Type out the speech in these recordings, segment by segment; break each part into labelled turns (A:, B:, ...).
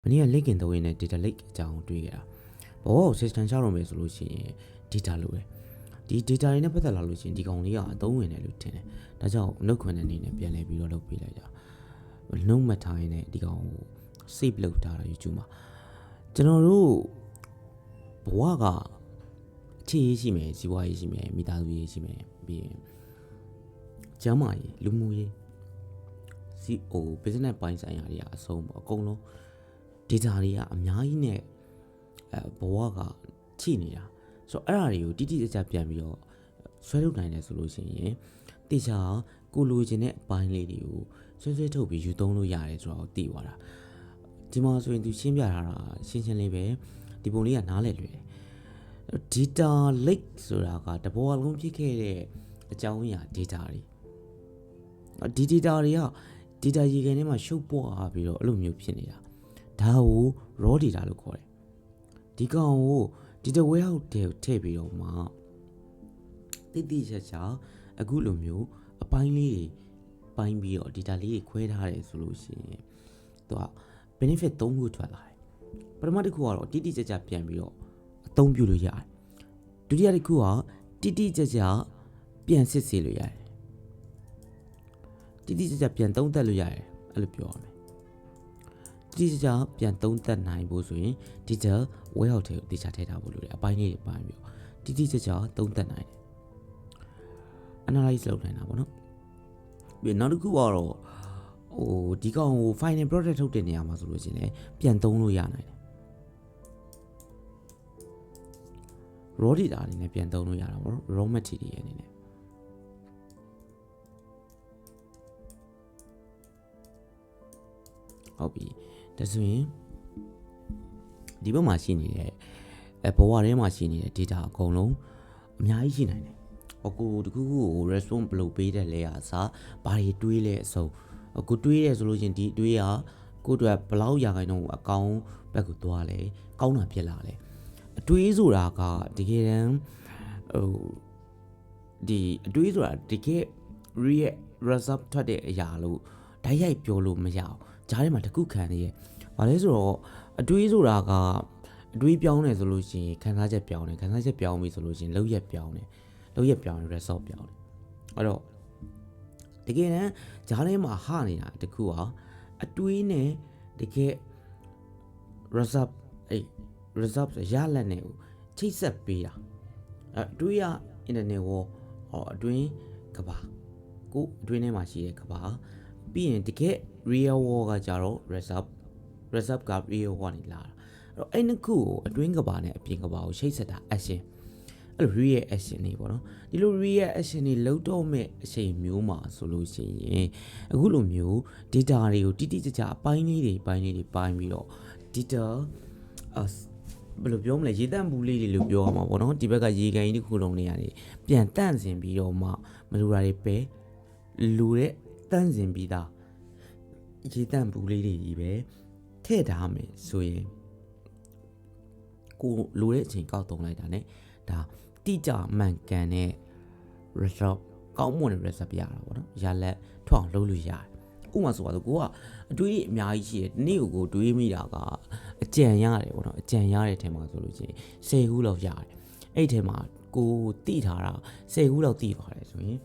A: မနေ့က lake ကင်တော့ရင်းနဲ့ data lake အကြောင်းတွေ့ရတာဘော system ချတော့မယ်ဆိုလို့ရှိရင် data လို့ပဲဒီ data တွေနဲ့ပတ်သက်လာလို့ရှိရင်ဒီကောင်လေးကအသုံးဝင်တယ်လို့ထင်တယ်ဒါကြောင့်နှုတ်ခွန်းတဲ့အနေနဲ့ပြန်လဲပြီးတော့လုပ်ပေးလိုက်တာနှုတ်မှတ်ထားရင်းနဲ့ဒီကောင်ကို save လုပ်ထားတာ YouTube မှာကျွန်တော်တို့ဘဝကအခြေရေးရှိမယ်ဇီဝရေးရှိမယ်မိသားစုရေးရှိမယ်ပြီးရင်ကျမ်းမာရေးလူမှုရေးbusiness ပိုင်းဆိုင်ရာတွေကအဆုံးပေါ့အကုန်လုံး data တွေကအများကြီးနဲ့ဘဝကချိနေတာဆိုတော့အဲ့ဒါတွေကိုတိတိကျကျပြန်ပြီးတော့ဆွဲထုတ်နိုင်တယ်ဆိုလို့ရှိရင်တေချာကိုလိုချင်တဲ့အပိုင်းလေးတွေကိုဆွဲထုတ်ပြီးယူသုံးလို့ရတယ်ဆိုတော့သိသွားတာဒီမှာဆိုရင်သူရှင်းပြထားတာရှင်းလေးပဲဒီပုံလေးကနားလည်လွယ်တယ် data lake ဆိုတာကတဘောလုံးဖြစ်ခဲ့တဲ့အကြောင်းအရာ data တွေဒီ data တွေက data ရေကန်ထဲမှာရှုပ်ပွားပြီးတော့အဲ့လိုမျိုးဖြစ်နေတာဒါကို raw data လို့ခေါ်တယ်ဒီကောင်ကို data warehouse ထဲထည့်ပြီးတော့မှတိကျကျအခုလိုမျိုးအပိုင်းလေးတွေပိုင်းပြီးတော့ data လေးတွေခွဲထားတယ်ဆိုလို့ရှိရင်သူက benefit 3ခုထွက်လာတယ်ပထမတစ်ခုကတော့တိတိကျကျပြန်ပြီးတော့အသုံးပြုလို့ရတယ်ဒုတိယတစ်ခုကတိတိကျကျပြန်စစ်ဆေးလို့ရတယ်တိတိကျကျပြန်သုံးသပ်လို့ရတယ်အဲ့လိုပြောရမယ်တိတိကျကျပြန်သုံးသပ်နိုင်ဖို့ဆိုရင် data warehouse ထဲကိုတေချာထည့်ထားဖို့လိုတယ်အပိုင်းလေးတွေပိုင်းပြီးတော့တိတိကျကျသုံးသပ်နိုင်တယ် analyze လုပ်နိုင်တာပေါ့နော်ပြီးနောက်တစ်ခုကတော့ဒီကောင်ကို final product ထုတ်တဲ့နေရာမှာဆိုလို့ရှိရင်လည်းပြန်သုံးလို့ရနိုင်တယ် raw data အနေနဲ့ပြန်သုံးလို့ရတာပေါ့နော် raw material အနေနဲ့ဟုတ်ပြီဒါဆိုရင်ဒီဘက်မှာရှိနေတဲ့ဘဝထဲမှာရှိနေတဲ့ data အကုန်လုံးအများကြီးရှိနိုင်တယ်ကိုတခုခုကို response ဘယ်လိုပေးတယ်လဲအစားဘာတွေတွေးလဲအစုံကိုတွေးရဲဆိုလို့ချင်းဒီတွေးရကိုအတွက်ဘလောက်ရာခိုင်နှုန်းအကောင်းဘက်ကိုသွားလဲကောင်းတာဖြစ်လာလဲအတွေးဆိုတာကတကယ်တမ်းဒီအတွေးဆိုတာတကယ် real result ထွက်တဲ့အရာလို့ဓာတ်ရိုက်ပြောလို့မရအောင်ဂျားထဲမှာတခုခံနေရဲ့ဘာလဲဆိုတော့အတွေးဆိုတာကအတွေးပြောင်းတယ်ဆိုလို့ရှိရင်ခံစားချက်ပြောင်းတယ်ခံစားချက်ပြောင်းပြီဆိုလို့ရှိရင်လုပ်ရက်ပြောင်းတယ်လုပ်ရက်ပြောင်းရင် result ပြောင်းတယ်အဲ့တော့တကယ်တမ်းဂျားထဲမှာဟနေတာတခုကအတွေးနဲ့တကယ် result result ရလက်နဲ့ကိုချိတ်ဆက်ပေးတာအတွေးရ internet ကိုအတွင်းကဘာကိုအတွင်းထဲမှာရှိတဲ့ကဘာပြီးရင်တကယ် real world ကကြတော့ result က real world နေလာတာအဲ့တော့အဲ့နှစ်ခုကိုအတွင်းကဘာနဲ့အပြင်ကဘာကိုချိတ်ဆက်တာ action အဲ့လို real action တွေပေါ့နော်ဒီလို real action တွေလုပ်တော့မဲ့အချိန်မျိုးမှာဆိုလို့ရှိရင်အခုလိုမျိုး data တွေကိုတိတိကျကျအပိုင်းလေးတွေပိုင်းပြီးတော့ data ဘယ်လိုပြောမလဲရေတန့်ဘူးလေးတွေလို့ပြောရမှာပေါ့နော်ဒီဘက်ကရေကန်ကြီးတစ်ခုလုံးနေရတယ်ပြန်တန့်စင်ပြီးတော့မှမလိုတာတွေပဲလူတဲ့တန့်စင်ပြီးသားရေတန့်ဘူးလေးတွေကြီးပဲထည့်ထားမယ်ဆိုရင်ကိုလိုတဲ့အချိန်ကောက်သုံးလိုက်တာ ਨੇ ဒါတိကျမှန်ကန်တဲ့ result ကောင်းမွန်တဲ့ result ပြရတာပေါ့နော်ရလက်ထွက်အောင်လုပ်လို့ရတယ်ဥပမာဆိုတော့ကိုကအတွေးအများကြီးရှိတယ်ဒီနေ့ကိုတွေးမိတာကအကြံရတယ်ပေါ့နော်အကြံရတဲ့အထက်မှာဆိုလို့ရှိရင်10ခုလောက်ရတယ်အဲ့ဒီထဲမှာကိုတိထားတာ10ခုလောက်တိသွားတယ်ဆိုရင်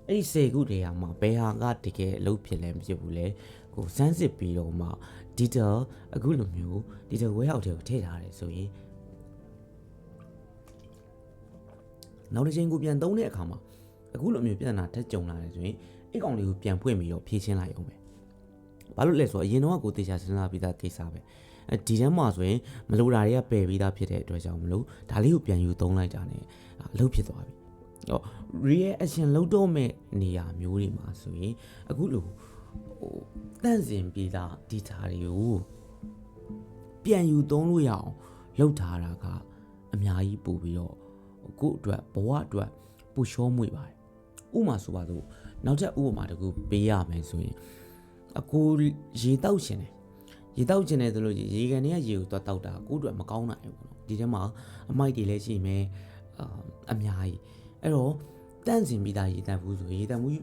A: အဲ့ဒီ10ခုတည်းမှာဘယ်ဟာကတကယ်အလုပ်ဖြစ်လဲမဖြစ်ဘူးလဲကိုစမ်းစစ်ပြီးတော့မှ detail အခုလိုမျိုး detail warehouse ထဲကိုထည့်ထားတယ်ဆိုရင်နောက်တစ်ချိန်ကိုပြန်သုံးတဲ့အခါမှာအခုလိုမျိုးပြန်လာထက်ကြုံလာတယ်ဆိုရင်အဲ့ကောင်လေးကိုပြန်ဖွင့်ပြီးတော့ဖြည့်ရှင်းလိုက်အောင်ပဲဘာလို့လဲဆိုတော့အရင်တော့ကိုတေချာစဉ်းစားပြီးသားကိစ္စပဲဒီထဲမှာဆိုရင်မလိုတာတွေကပယ်ပြီးသားဖြစ်တဲ့အတွက်ကြောင့်မလို့ဒါလေးကိုပြန်ယူသုံးလိုက်တာ ਨੇ အလုပ်ဖြစ်သွားပြီဟော real action လုပ်တော့မဲ့နေရာမျိုးတွေမှာဆိုရင်အခုလိုတန့်စင်ပြီးသား data တွေကိုပြန်ယူသုံးလို့ရအောင်လုပ်ထားတာကအများကြီးပို့ပြီးတော့ကိုယ့်အတွက်ဘဝအတွက်ပူရှောမှုပါတယ်ဥမာဆိုပါစို့နောက်ထပ်ဥပမာတစ်ခုပေးရမယ်ဆိုရင်အကိုရေတောက်ရှင်တယ်ရေတောက်ခြင်းတယ်ဆိုလို့ရေကန်တွေကရေကိုသွားတောက်တာကိုယ့်အတွက်မကောင်းနိုင်ဘူးပေါ့နော်ဒီထဲမှာအမိုက်တွေလည်းရှိမယ်အများကြီးအဲ့တော့တန့်စင်ပြီးသားရေတန့်ဘူးဆိုရေတန့်ဘူး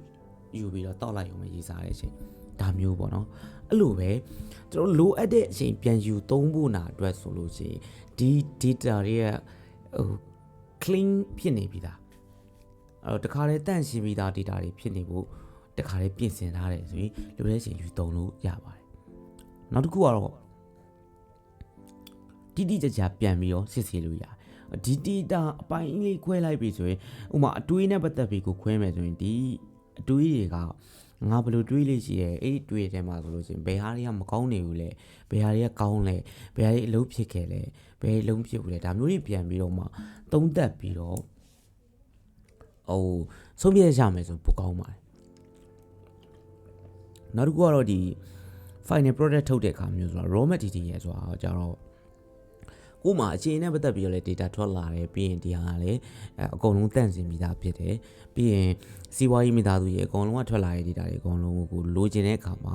A: ယူပြီးတော့တောက်လိုက်အောင်ရေစားတဲ့အချိန် ဒါမျိုးပေါ့နော်အဲ့လိုပဲကျွန်တော်လိုအပ်တဲ့အချိန်ပြန်ယူသုံးဖို့နာအတွက်ဆိုလို့ရှိရင်ဒီ data တွေကclean ဖြစ်နေပြီသားအဲ့တော့တခါတည်းတန့်ရှင်းပြီးသား data တွေဖြစ်နေဖို့တခါတည်းပြင်ဆင်ထားတယ်ဆိုရင်လိုတဲ့အချိန်ယူသုံးလို့ရပါတယ်နောက်တစ်ခုကတော့တိတိကျကျပြန်ပြီးတော့စစ်ဆေးလို့ရတယ်ဒီ data အပိုင်းလေးခွဲလိုက်ပြီဆိုရင်ဥပမာအတွေးနဲ့ပတ်သက်ပြီးကိုခွဲမယ်ဆိုရင်ဒီအတွေးတွေကငါဘယ်လိုတွေးလေးရှိရဲအဲ့ဒီတွေးတဲ့မှာဆိုလို့ရှိရင်ဘယ်ဟာတွေကမကောင်းနေဘူးလဲဘယ်ဟာတွေကကောင်းလဲဘယ်ဟာတွေအလုပ်ဖြစ်ခဲ့လဲဘယ်လုံးဖြစ်ဘူးလဲဒါမျိုးတွေပြန်ပြီးတော့မှသုံးသပ်ပြီးတော့ဆုံးဖြတ်ရမယ်ဆိုပိုကောင်းပါတယ်နောက်တစ်ခုကတော့ဒီ final product ထုတ်တဲ့အခါမျိုးဆိုတော့ raw material ဆိုတာကြတော့ကို့မှာအခြေအနေနဲ့ပတ်သက်ပြီးတော့လေ data ထွက်လာတယ်ပြီးရင်ဒီဟာကလည်းအကုန်လုံးတန့်စင်ပြီးသားဖြစ်တယ်ပြီးရင်စီးပွားရေးမိသားစုရဲ့အကုန်လုံးကထွက်လာတဲ့ data တွေအကုန်လုံးကိုလိုချင်တဲ့အခါမှာ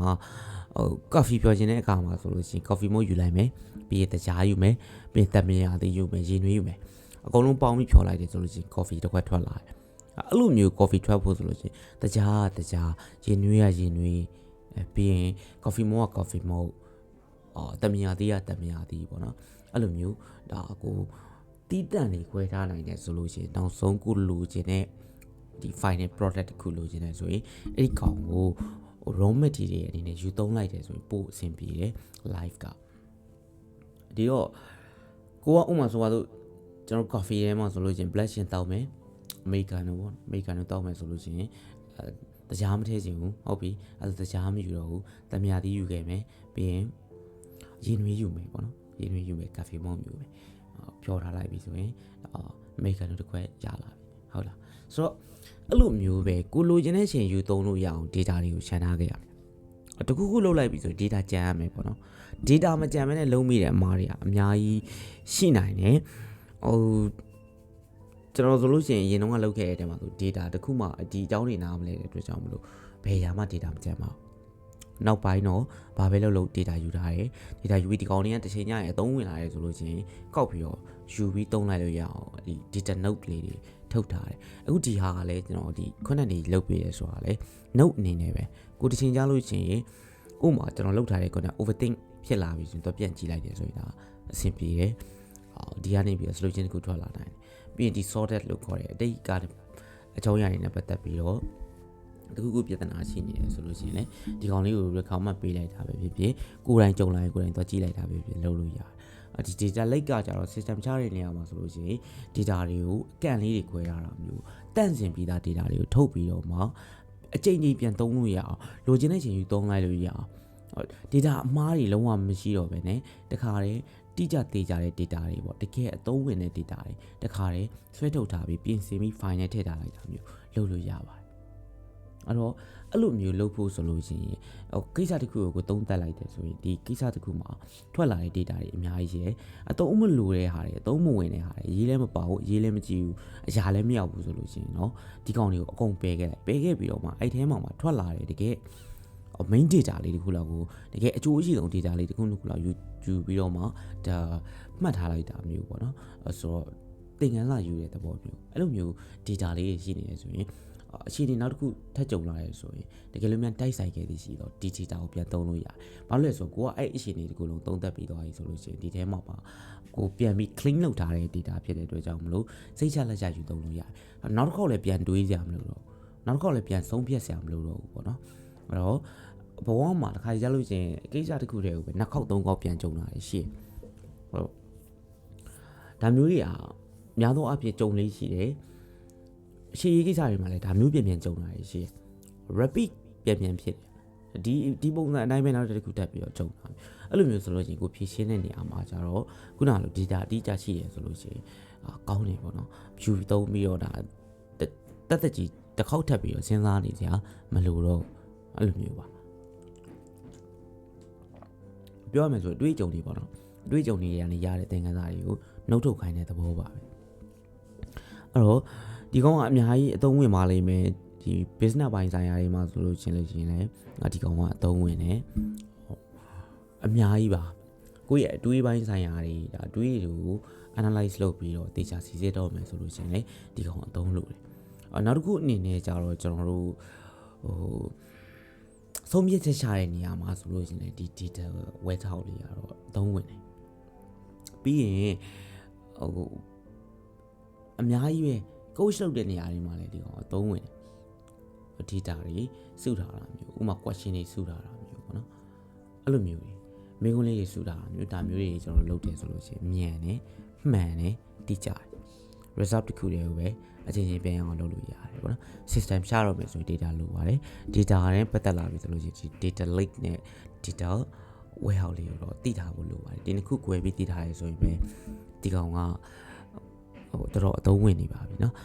A: coffee ပြောချင်တဲ့အခါမှာဆိုလို့ရှိရင် coffee မို့ယူလိုက်မယ်ပြီးရင်တကြားယူမယ်ပြီးရင်တမင်ရသေးယူမယ်ရေနွေးယူမယ်အကုန်လုံးပေါင်းပြီးဖြော်လိုက်တယ်ဆိုလို့ရှိရင် coffee တစ်ခွက်ထွက်လာတယ်အဲ့လိုမျိုး coffee ထွက်ဖို့ဆိုလို့ရှိရင်တကြားရေနွေးရရေနွေးပြီးရင် coffee မို့က coffee မို့တမင်ရသေးရတမင်ရသေးပေါ့နော်အဲ့လိုမျိုးဒါကိုတီးတန့်နေခွဲထားနိုင်တယ်ဆိုလို့ရှိရင်နောက်ဆုံးကိုလိုချင်တဲ့ဒီ final product တစ်ခုလိုချင်တယ်ဆိုရင်အဲ့ဒီကောင်ကို raw material အနေနဲ့ယူသုံးလိုက်တယ်ဆိုရင်ပို့အဆင်ပြေတယ် live ကဒီတော့ကိုကဥမာဆိုတော့ကျွန်တော် coffee ထဲမှာဆိုလို့ရှိရင် black ရှင်တောက်မယ် americano ပေါ့ americano တောက်မယ်ဆိုလို့ရှိရင်တရားမထည့်ချင်ဘူးဟုတ်ပြီအဲ့ဒါတရားမယူတော့ဘူးတမယာတီးယူခဲ့မယ်ပြီးရင်ရေနွေးယူမယ်ပေါ့နော်ရေနွေးယူမယ်ကာဖေမောင်းယူမယ်ဖြောထားလိုက်ပြီဆိုရင်အမေရိကန်တို့တစ်ခွက်ရလာပြီဟုတ်လားဆိုတော့အဲ့လိုမျိုးပဲကိုလိုချင်တဲ့ချိန်ယူသုံးလို့ရအောင် data တွေကိုရှင်းထားခဲ့ရမယ်တခုခုလုပ်လိုက်ပြီဆိုရင် data ကြံရမယ်ပေါ့နော် data မကြံမဲနဲ့လုံးမိတဲ့အမားတွေကအများကြီးရှိနိုင်တယ်ကျွန်တော်ဆိုလို့ရှိရင်အရင်တော့လုပ်ခဲ့တဲ့တဲမှာဆို data တခုမှဒီအကြောင်းတွေနားမလဲတဲ့အတွက်ကြောင့်မလို့ဘယ်ရာမှ data မကြံပါဘူးနောက်ပိုင်းတော့ဘာပဲလုပ် data ယူထားတယ် data ယူပြီးဒီကောင်တွေကတစ်ချိန်ညရင်အသုံးဝင်လာတယ်ဆိုလို့ချင်းကောက်ပြီးတော့ယူပြီးသုံးလိုက်လို့ရအောင်ဒီ data note လေးတွေထုတ်ထားတယ်အခုဒီဟာကလည်းကျွန်တော်ဒီခုနကနေလုပ်ပေးရဲဆိုတာလေ note အနေနဲ့ပဲကိုတစ်ချိန်ကြာလို့ချင်းဥပမာကျွန်တော်လုပ်ထားတဲ့ခုန overthink ဖြစ်လာပြီဆိုရင်တော့ပြန်ကြည့်လိုက်တယ်ဆိုရင်ဒါအဆင်ပြေတယ်ဒီကနေပြီး solution တစ်ခုထွက်လာနိုင်တယ်ပြီးရင်ဒီ sorted လို့ခေါ်တယ်အတိတ်ကအကြောင်းအရာတွေနဲ့ပတ်သက်ပြီးတော့တခုခုပြဿနာရှိနေတယ်ဆိုလို့ရှိရင်လည်းဒီကောင်လေးကို recommend ပေးလိုက်တာပဲဖြစ်ဖြစ်ကိုယ်တိုင်ကြုံလာရင်ကိုယ်တိုင်သွားကြည့်လိုက်တာပဲဖြစ်လုပ်လို့ရတယ်ဒီ data lake ကကြတော့ system ချတဲ့နေရာမှာဆိုလို့ရှိရင် data တွေကိုအကန့်လေးတွေခွဲထားတာမျိုးတန့်စင်ပြီးသား data တွေကိုထုတ်ပြီးတော့မှအချိန်ကြီးပြန်သုံးလို့ရအောင်လိုချင်တဲ့ချိန်ယူသုံးလိုက်လို့ရအောင် data အမှားတွေလုံးဝမရှိတော့ဘဲနဲ့တခါတည်းတိကျသေးကြတဲ့ data တွေပေါ့တကယ်အသုံးဝင်တဲ့ data တွေတခါတည်းဆွဲထုတ်ထားပြီးပြင်ဆင်ပြီး file နဲ့ထည့်ထားလိုက်တာမျိုးလုပ်လို့ရပါတယ်အဲ့တော့အဲ့လိုမျိုးလုပ်ဖို့ဆိုလို့ရှိရင်ကိစ္စတစ်ခုကိုသုံးသပ်လိုက်တယ်ဆိုရင်ဒီကိစ္စတစ်ခုမှာထွက်လာတဲ့ data တွေအများကြီးရှိတယ်အသုံးမလိုတဲ့ဟာတွေအသုံးမဝင်တဲ့ဟာတွေရေးလည်းမပါဘူးရေးလည်းမကြည့်ဘူးအရာလည်းမရောက်ဘူးဆိုလို့ရှိရင်เนาะဒီကောင်တွေကိုအကုန်ပယ်ခဲ့ပြီးတော့မှအဲ့ထဲမှာထွက်လာတဲ့တကယ် main data လေးတစ်ခုလောက်ကိုတကယ်အကျိုးအရှိဆုံး data လေးတစ်ခုလောက်ယူပြီးတော့မှဒါမှတ်ထားလိုက်တာမျိုးပေါ့နော်ဆိုတော့သင်ခန်းစာယူတဲ့သဘောမျိုးအဲ့လိုမျိုး data လေးရှိနေရဆိုရင်အခြေအနေနောက်တစ်ခုထပ်ကြုံလာရဲဆိုရင်တကယ်လို့များတိုက်ဆိုင်ခဲ့သည်ရှိတော့ဒီ data ကိုပြန်သုံးလို့ရတယ်။ဘာလို့လဲဆိုတော့ကိုကအဲ့အခြေအနေဒီကိုလုံးသုံးသပ်ပြီးသွားပြီဆိုလို့ရှိရင်ဒီထဲမှာပါကိုပြန်ပြီး clean လုပ်ထားတဲ့ data ဖြစ်တဲ့အတွက်ကြောင့်မလို့စိတ်ချလက်ချယူသုံးလို့ရတယ်။နောက်တစ်ခေါက်လည်းပြန်တွေးကြမလို့တော့နောက်တစ်ခေါက်လည်းပြန်ဆုံးဖြတ်စရာမလိုတော့ဘူးပေါ့နော်။အဲ့တော့ဘဝမှာတစ်ခါကြလို့ရှိရင်အကိစ္စတစ်ခုတည်းကိုပဲနှစ်ခေါက်သုံးခေါက်ပြန်ကြုံလာရရှိဟုတ်ဒါမျိုးတွေအားများသောအားဖြင့်ကြုံလေးရှိတယ်ရှေ့ရေးကိစ္စတွေမှာလည်းဒါမျိုးပြန်ကြုံလာရရှိ repeat ပြန်ဖြစ်တယ်ဒီပုံစံအတိုင်းပဲနောက်တစ်ခုတက်ပြီးတော့ကြုံလာအဲ့လိုမျိုးဆိုလို့ရှိရင်ကိုဖြည့်ရှင်းတဲ့နေရာမှာကျတော့ခုနလို data အတိအကျရှိရဆိုလို့ရှိရင်ကောင်းတယ်ပေါ့နော် view သုံးပြီးတော့ဒါတက်ကြီးတစ်ခေါက်ထပ်ပြီးတော့စဉ်းစားနေကြမလို့တော့အဲ့လိုမျိုးပါပြောရမယ်ဆိုတွေးကြုံတွေပေါ့နော်တွေးကြုံတွေရနေရတဲ့သင်ခန်းစာတွေကိုနှုတ်ထုတ်ခိုင်းတဲ့သဘောပါပဲအဲ့တော့ဒီကောင်ကအများကြီးအသုံးဝင်ပါလိမ့်မယ်ဒီ business ပိုင်းဆိုင်ရာတွေမှာဆိုလို့ချင်းလည်းဒီကောင်ကအသုံးဝင်တယ်အများကြီးပါကိုယ့်ရဲ့အတွေးပိုင်းဆိုင်ရာတွေဒါအတွေးတွေကို analyze လုပ်ပြီးတော့သေချာစီစစ်တော့မယ်ဆိုလို့ချင်းလည်းဒီကောင်အသုံးလို့တယ်နောက်တစ်ခုအနေနဲ့ကြတော့ကျွန်တော်တို့ ဆုံးဖြတ်ချက်ချတဲ့နေရာမှာဆိုလို့ရှိရင်ဒီ data ဝဲထောက်လေးကတော့အသုံးဝင်တယ်ပြီးရင်ဟိုအများကြီးပဲ coach လုပ်တဲ့နေရာတွေမှာလည်းဒီကောင်အသုံးဝင်တယ် data တွေစုထားတာမျိုးဥပမာ question တွေစုထားတာမျိုးပေါ့နော်အဲ့လိုမျိုးတွေမိကုန်းလေးတွေစုထားတာမျိုးဒါမျိုးတွေကျွန်တော်လုပ်တယ်ဆိုလို့ရှိရင်မြန်တယ်မှန်တယ်တိကျတယ် result တစ်ခုတည်းကိုပဲအချင်းချင်းပြန်အောင်လုပ်လို့ရတယ်ပေါ့နော် system ရှာတော့မယ်ဆိုရင် data လိုပါတယ် data နဲ့ပတ်သက်လာပြီဆိုလို့ရှိရင် data lake နဲ့ data warehouse လေးကိုတော့တည်ထားဖို့လိုပါတယ်ဒီနှစ်ခု꿰ပြီးတည်ထားရဲဆိုရင်ပဲဒီကောင်ကတော်တော်အသုံးဝင်နေပါပြီเนาะ